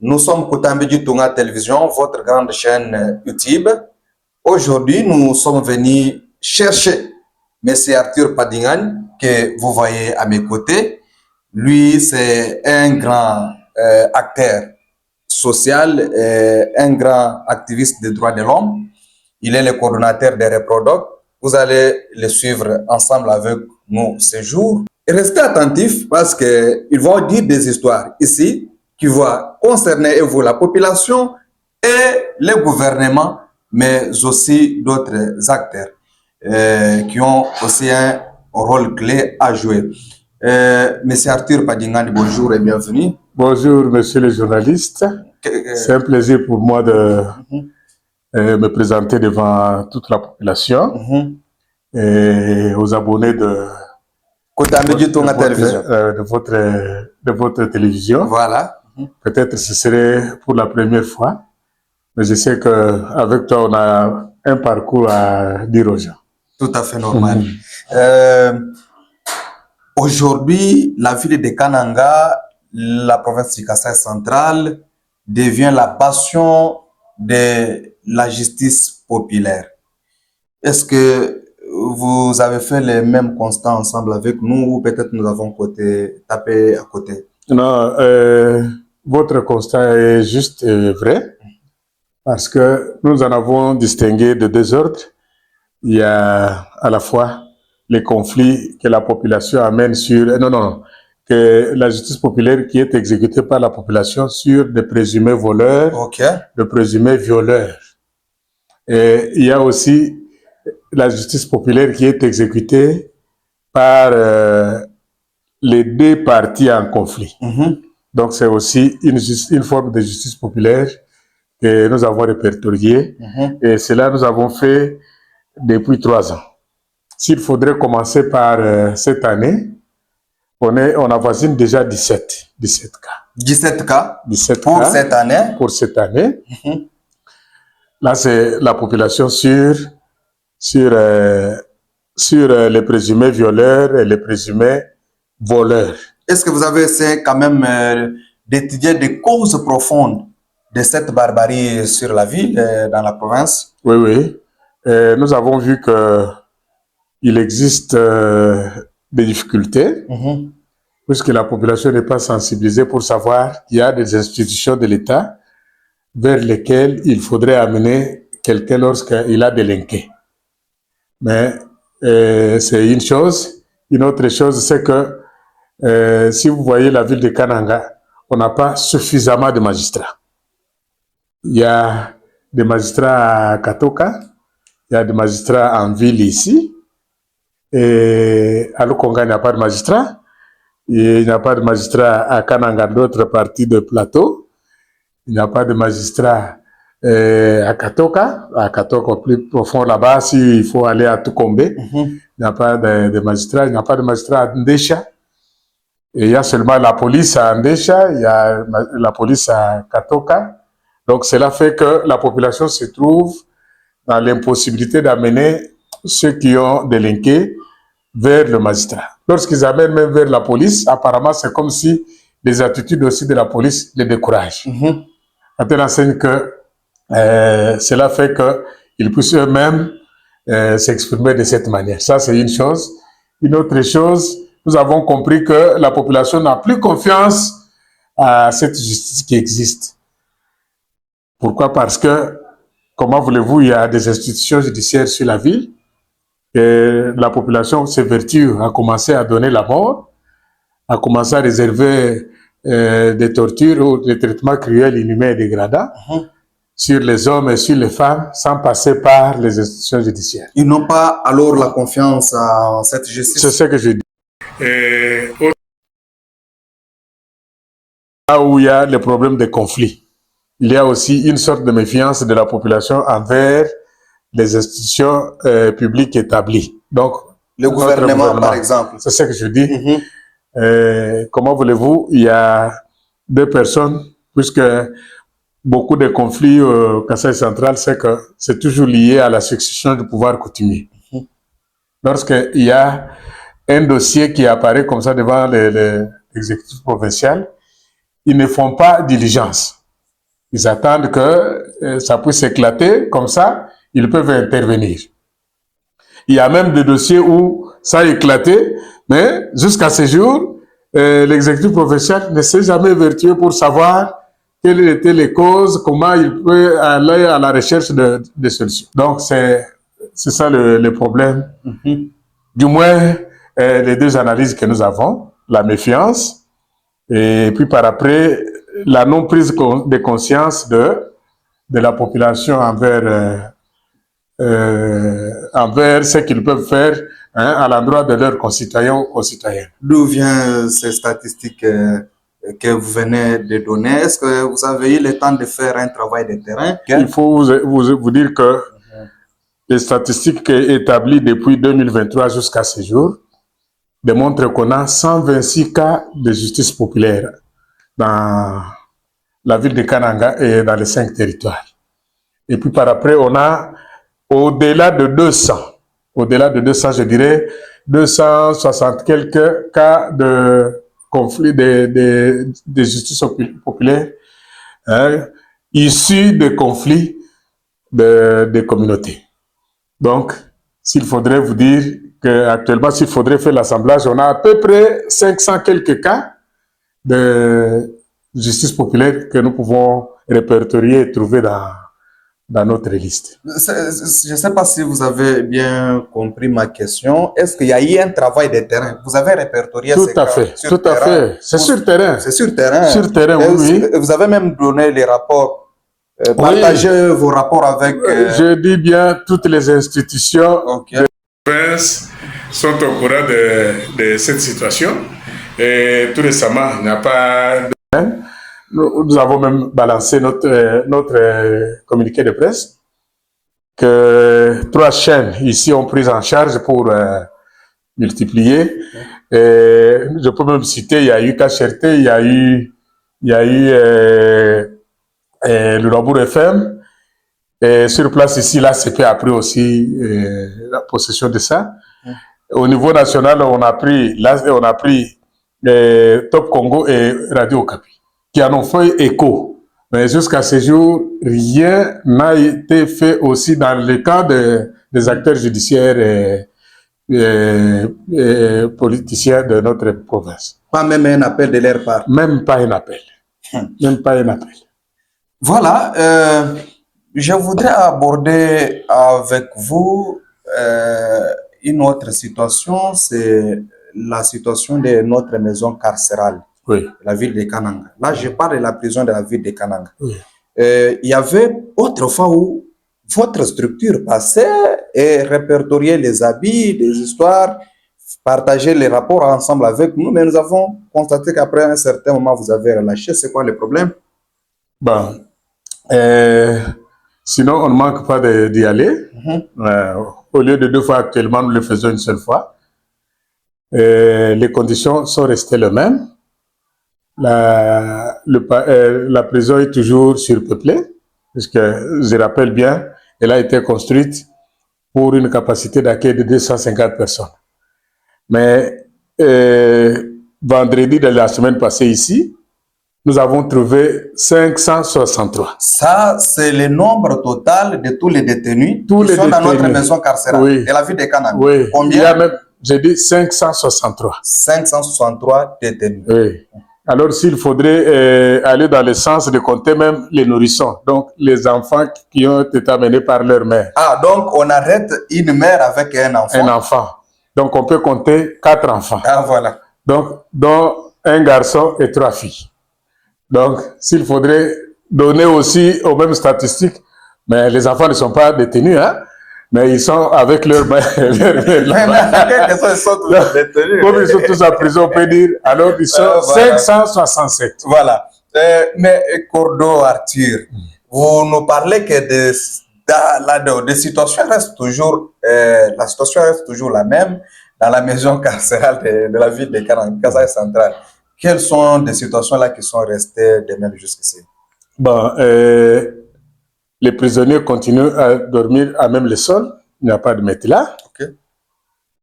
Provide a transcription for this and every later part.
Nous sommes Koutambi du Tonga Télévision, votre grande chaîne YouTube. Aujourd'hui, nous sommes venus chercher M. Arthur Padingane, que vous voyez à mes côtés. Lui, c'est un grand acteur social, un grand activiste des droits de l'homme. Il est le coordonnateur des Reprodoc. Vous allez le suivre ensemble avec nous ce jour. Et restez attentifs parce qu'ils vont dire des histoires ici qui vont concerner vous, la population et le gouvernement, mais aussi d'autres acteurs qui ont aussi un rôle clé à jouer. Monsieur Arthur Padingane, bonjour et bienvenue. Bonjour, monsieur le journaliste. C'est un plaisir pour moi de me présenter devant toute la population et aux abonnés de votre télévision. Voilà. Peut-être ce serait pour la première fois, mais je sais qu'avec toi, on a un parcours à dire aux gens. Tout à fait normal. Aujourd'hui, la ville de Kananga, la province du Kasaï central, devient la bastion de la justice populaire. Est-ce que vous avez fait les mêmes constats ensemble avec nous ou peut-être nous avons tapé à côté? Non, votre constat est juste et vrai parce que nous en avons distingué de deux ordres. Il y a à la fois les conflits que la population amène sur... que la justice populaire qui est exécutée par la population sur des présumés voleurs, de présumés violeurs. Et il y a aussi la justice populaire qui est exécutée par les deux parties en conflit. Donc c'est aussi une forme de justice populaire que nous avons répertoriée. Et cela nous avons fait depuis 3 ans. S'il faudrait commencer par cette année, on avoisine déjà 17 cas. 17 cas 17 pour cas cette année. Pour cette année. Là, c'est la population sur les présumés violeurs et les présumés voleurs. Est-ce que vous avez essayé quand même d'étudier des causes profondes de cette barbarie sur la ville, dans la province? Oui, oui. Nous avons vu qu'il existe des difficultés, puisque la population n'est pas sensibilisée pour savoir qu'il y a des institutions de l'État vers lesquelles il faudrait amener quelqu'un lorsqu'il a délinqué. Mais c'est une chose. Une autre chose, c'est que si vous voyez la ville de Kananga, on n'a pas suffisamment de magistrats. Il y a des magistrats à Katoka, il y a des magistrats en ville ici, et à Lukonga, il n'y a pas de magistrats. Il n'y a pas de magistrats à Kananga, d'autres parties de plateau. Il n'y a pas de magistrats à Katoka plus profond là-bas, s'il faut aller à Tukombe. Il n'y a pas de magistrats. Il n'y a pas de magistrats à Ndesha. Et il y a seulement la police à Ndesha, il y a la police à Katoka. Donc cela fait que la population se trouve dans l'impossibilité d'amener ceux qui ont délinqué vers le magistrat. Lorsqu'ils amènent même vers la police, apparemment c'est comme si les attitudes aussi de la police les découragent. À telle enseigne que cela fait qu'ils puissent eux-mêmes s'exprimer de cette manière. Ça, c'est une chose. Une autre chose, nous avons compris que la population n'a plus confiance à cette justice qui existe. Pourquoi? Parce que, comment voulez-vous, il y a des institutions judiciaires sur la ville et la population s'évertue à commencer à donner la mort, à commencer à réserver des tortures ou des traitements cruels, inhumains et dégradants sur les hommes et sur les femmes sans passer par les institutions judiciaires. Ils n'ont pas alors la confiance en cette justice. C'est ce que je dis. Et là où il y a les problèmes de conflit, il y a aussi une sorte de méfiance de la population envers les institutions publiques établies. Donc, le gouvernement, par exemple. C'est ce que je dis. Comment voulez-vous, il y a deux personnes, puisque beaucoup de conflits au Kasaï central, c'est que c'est toujours lié à la succession du pouvoir coutumier. Lorsqu'il y a un dossier qui apparaît comme ça devant l'exécutif provincial, ils ne font pas diligence. Ils attendent que ça puisse éclater, comme ça, ils peuvent intervenir. Il y a même des dossiers où ça a éclaté, mais jusqu'à ce jour, l'exécutif provincial ne s'est jamais vertueux pour savoir quelles étaient les causes, comment il peut aller à la recherche de solutions. Donc, c'est ça le problème. Du moins, les deux analyses que nous avons, la méfiance, et puis par après, la non-prise de conscience de la population envers ce qu'ils peuvent faire à l'endroit de leurs concitoyens ou concitoyennes. D'où viennent ces statistiques que vous venez de donner? Est-ce que vous avez eu le temps de faire un travail de terrain? Il faut vous dire que les statistiques établies depuis 2023 jusqu'à ce jour démontrent qu'on a 126 cas de justice populaire dans la ville de Kananga et dans les 5 territoires. Et puis par après, on a au-delà de 200, je dirais 260 quelques cas de conflits de justice populaire issus de conflits de communautés. Donc, s'il faudrait vous dire qu'actuellement, s'il faudrait faire l'assemblage, on a à peu près 500 quelques cas de justice populaire que nous pouvons répertorier et trouver dans notre liste. Je ne sais pas si vous avez bien compris ma question. Est-ce qu'il y a eu un travail de terrain? Vous avez répertorié ces cas sur terrain? Tout à fait. C'est sur terrain. C'est sur terrain. Sur terrain, oui. Vous avez même donné les rapports. Partagez vos rapports avec... Je dis bien, toutes les institutions de province sont au courant de cette situation. Et tout récemment, il n'y a pas de... Nous avons même balancé notre communiqué de presse que 3 chaînes ici ont pris en charge pour multiplier. Et je peux même citer, il y a eu Cacherté, il y a eu le Rambourg FM. Et sur place ici, l'ACP a pris aussi la possession de ça. Au niveau national, on a pris Top Congo et Radio Okapi, qui en ont fait écho. Mais jusqu'à ce jour, rien n'a été fait aussi dans le cas des acteurs judiciaires et politiciens de notre province. Pas même un appel de leur part? Même pas un appel. Même pas un appel. Voilà. Je voudrais aborder avec vous une autre situation, c'est la situation de notre maison carcérale, la ville de Kananga. Là, je parle de la prison de la ville de Kananga. Il y avait autrefois où votre structure passait et répertoriait les habits, les histoires, partageait les rapports ensemble avec nous, mais nous avons constaté qu'après un certain moment, vous avez relâché. C'est quoi le problème? Bon, sinon, on ne manque pas d'y aller. Au lieu de 2 fois actuellement, nous le faisons une seule fois. Les conditions sont restées les mêmes. La prison est toujours surpeuplée, puisque, je rappelle bien, elle a été construite pour une capacité d'accueil de 250 personnes. Mais vendredi de la semaine passée ici, nous avons trouvé 563. Ça, c'est le nombre total de tous les détenus qui sont dans notre maison carcérale de la ville de Kananga. Oui. Combien? Il y a même, j'ai dit 563. 563 détenus. Oui. Alors, s'il faudrait aller dans le sens de compter même les nourrissons, donc les enfants qui ont été amenés par leur mère. Ah, donc on arrête une mère avec un enfant. Un enfant. Donc, on peut compter 4 enfants. Ah, voilà. Donc, dont un garçon et 3 filles. Donc, s'il faudrait donner aussi aux mêmes statistiques, mais les enfants ne sont pas détenus, hein, mais ils sont avec leur mère. Ils sont tous détenus. Comme ils sont tous en prison, on peut dire, alors ils sont 567. Voilà. Mais Cordo Arthur, vous nous parlez que des situations restent toujours, la situation reste toujours la même dans la maison carcérale de la ville de Kananga, Kasai centrale. Quelles sont des situations là qui sont restées de même jusqu'ici? Bon, les prisonniers continuent à dormir à même le sol. Il n'y a pas de matelas.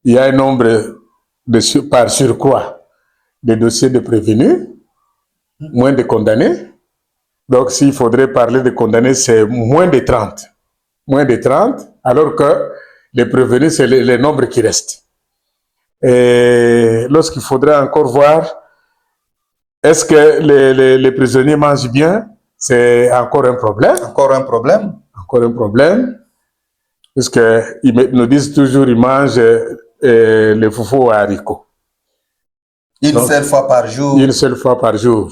Il y a un nombre par surcroît de dossiers de prévenus, moins de condamnés. Donc, s'il faudrait parler de condamnés, c'est moins de 30. Moins de 30, alors que les prévenus, c'est le nombre qui reste. Et lorsqu'il faudrait encore voir, est-ce que les prisonniers mangent bien? C'est encore un problème. Encore un problème. Encore un problème. Parce qu'ils nous disent toujours qu'ils mangent les foufous à haricots. Une seule fois par jour. Une seule fois par jour.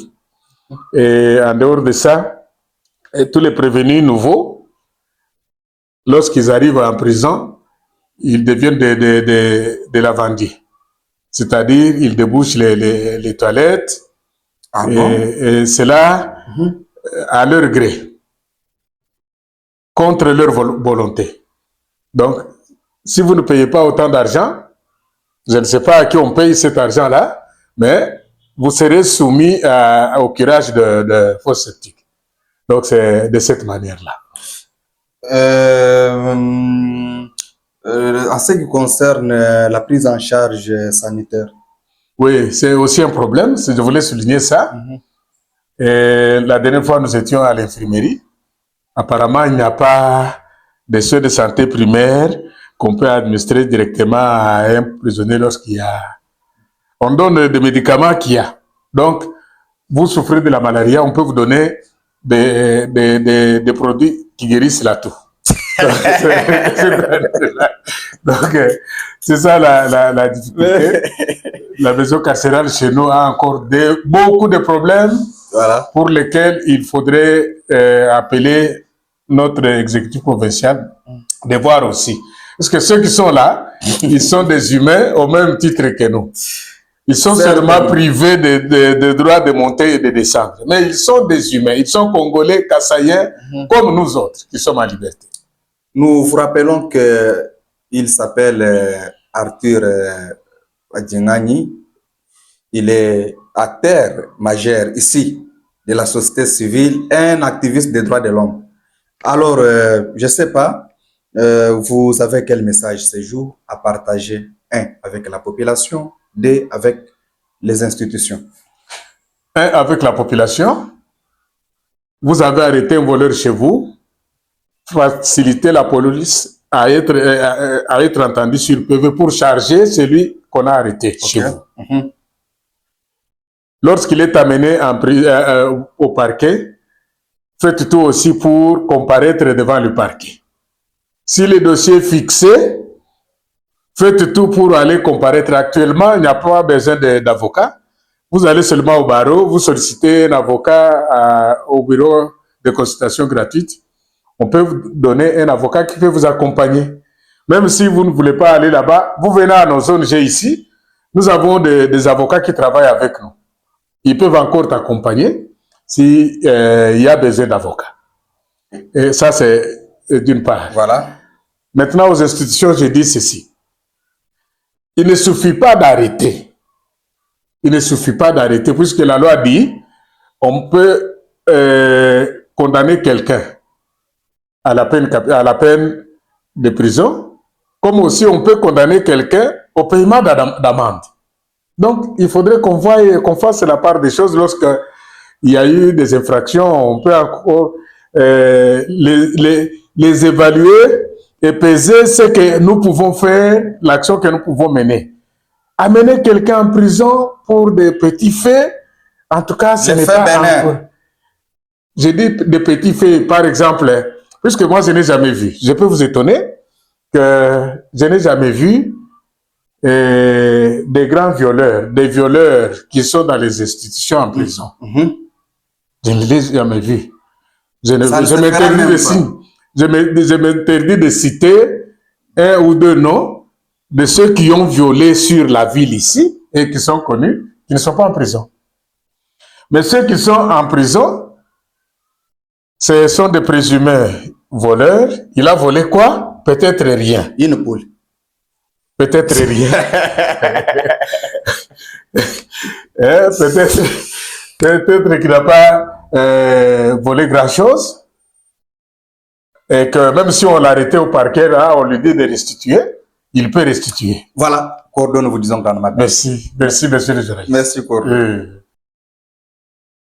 Et en dehors de ça, tous les prévenus nouveaux, lorsqu'ils arrivent en prison, ils deviennent des lavandiers. C'est-à-dire, ils débouchent les toilettes. Ah bon? Et c'est là, à leur gré, contre leur volonté. Donc, si vous ne payez pas autant d'argent, je ne sais pas à qui on paye cet argent-là, mais vous serez soumis au curage de fosse septique. Donc, c'est de cette manière-là. En ce qui concerne la prise en charge sanitaire. Oui, c'est aussi un problème, je voulais souligner ça. Et la dernière fois, nous étions à l'infirmerie. Apparemment, il n'y a pas de soins de santé primaire qu'on peut administrer directement à un prisonnier lorsqu'il y a... On donne des médicaments qu'il y a. Donc, vous souffrez de la malaria, on peut vous donner des produits qui guérissent la toux. Donc, c'est ça la difficulté. La maison carcérale chez nous a encore beaucoup de problèmes, voilà, pour lesquels il faudrait appeler notre exécutif provincial de voir aussi. Parce que ceux qui sont là, ils sont des humains au même titre que nous. Ils sont seulement privés de droit de monter et de descendre. Mais ils sont des humains. Ils sont congolais, kassaïens, comme nous autres, qui sommes en liberté. Nous vous rappelons qu'il s'appelle Arthur Adjengani. Il est acteur majeur ici de la société civile, un activiste des droits de l'homme. Alors, je ne sais pas, vous avez quel message ce jour à partager? Un, avec la population. Deux, avec les institutions. Un, avec la population. Vous avez arrêté un voleur chez vous. Faciliter la police à être entendu sur PV pour charger celui qu'on a arrêté chez vous. Lorsqu'il est amené au parquet, faites tout aussi pour comparaître devant le parquet. Si le dossier est fixé, faites tout pour aller comparaître. Actuellement, il n'y a pas besoin d'avocat. Vous allez seulement au barreau, vous sollicitez un avocat au bureau de consultation gratuite. On peut vous donner un avocat qui peut vous accompagner. Même si vous ne voulez pas aller là-bas, vous venez à nos ONG ici. Nous avons des avocats qui travaillent avec nous. Ils peuvent encore t'accompagner s'il y a besoin d'avocats. Et ça, c'est d'une part. Voilà. Maintenant, aux institutions, je dis ceci. Il ne suffit pas d'arrêter. Il ne suffit pas d'arrêter, puisque la loi dit on peut condamner quelqu'un à la peine de prison, comme aussi on peut condamner quelqu'un au paiement d'amende. Donc, il faudrait qu'on fasse la part des choses lorsque il y a eu des infractions. On peut encore les évaluer et peser ce que nous pouvons faire, l'action que nous pouvons mener. Amener quelqu'un en prison pour des petits faits, en tout cas, ce n'est pas encore. Je dis des petits faits, par exemple, puisque moi, je n'ai jamais vu. Je peux vous étonner que je n'ai jamais vu des grands violeurs, des violeurs qui sont dans les institutions en prison. Je ne l'ai jamais vu. Je m'interdis de citer un ou deux noms de ceux qui ont violé sur la ville ici et qui sont connus, qui ne sont pas en prison. Mais ceux qui sont en prison, ce sont des présumés voleurs. Il a volé quoi? Peut-être rien. Une poule. Peut-être rien. Peut-être qu'il n'a pas volé grand-chose. Et que même si on l'arrêtait au parquet, là, on lui dit de restituer, il peut restituer. Voilà, Cordon, nous vous disons quand même. Merci, merci, monsieur le juge. Merci, Cordon.